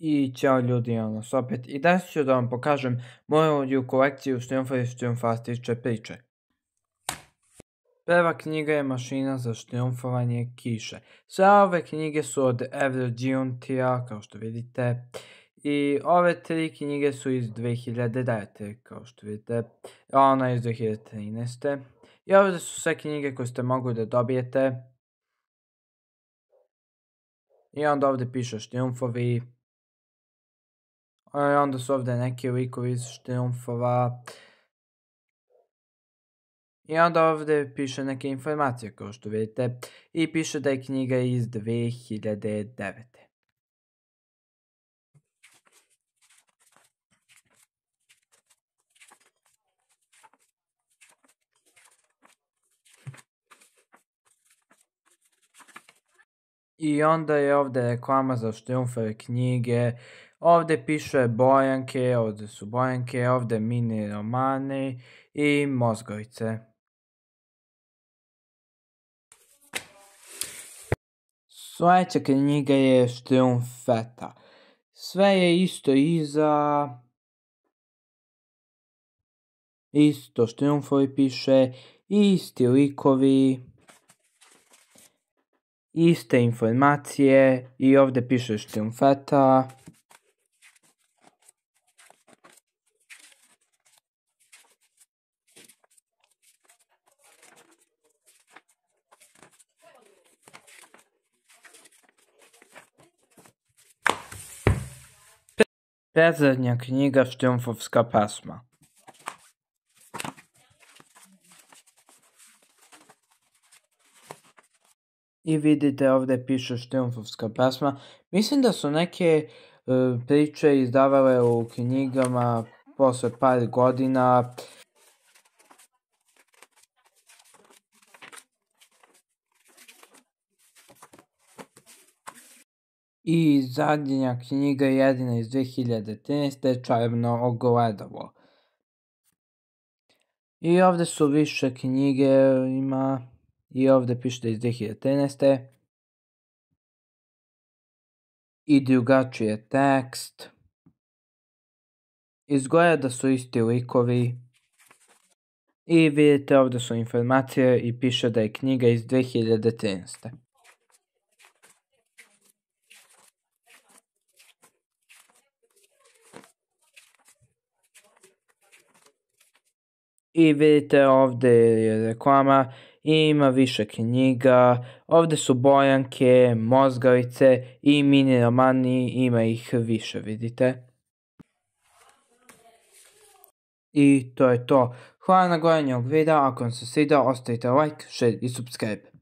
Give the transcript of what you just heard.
I ćao ljudi, opet. I danas ću da vam pokažem moju kolekciju Štrijumfa i štrijumfastične priče. Prva knjiga je Mašina za štrijumfovanje kiše. Sve ove knjige su od Evro Giuntija, kao što vidite. I ove tri knjige su iz 2009. kao što vidite. A ona je iz 2013. I ovdje su sve knjige koje ste mogli da dobijete. I onda ovdje piše štrijumfovi. I onda su ovdje neki likovi iz štrijumfova. I onda ovdje piše neke informacije kao što vidite. I piše da je knjiga iz 2009. I onda je ovdje reklama za štrijumfove knjige. Ovdje piše Bojanke, ovdje su Bojanke, ovdje mini romani i Mozgovice. Sljedeća knjiga je Štrijumfeta. Sve je isto iza. Isto štrijumfovi piše, isti likovi, iste informacije i ovdje piše Štrijumfeta. Predzadnja knjiga Štrijumfovska pesma. I vidite ovdje piše Štrijumfovska pesma. Mislim da su neke priče izdavale u knjigama posle par godina. I zadnja knjiga jedina iz 2013. Čarobno ogledalo. I ovdje su više knjige ima. I ovdje piše da iz 2013. I drugačiji tekst. Izgleda da su isti likovi. I vidite ovdje su informacije i piše da je knjiga iz 2013. I vidite ovdje je reklama i ima više knjiga. Ovdje su Bojanke, Mozgalice i mini romani, ima ih više, vidite. I to je to. Hvala na gledanju ovog videa, ako vam se svidao ostavite like, share i subscribe.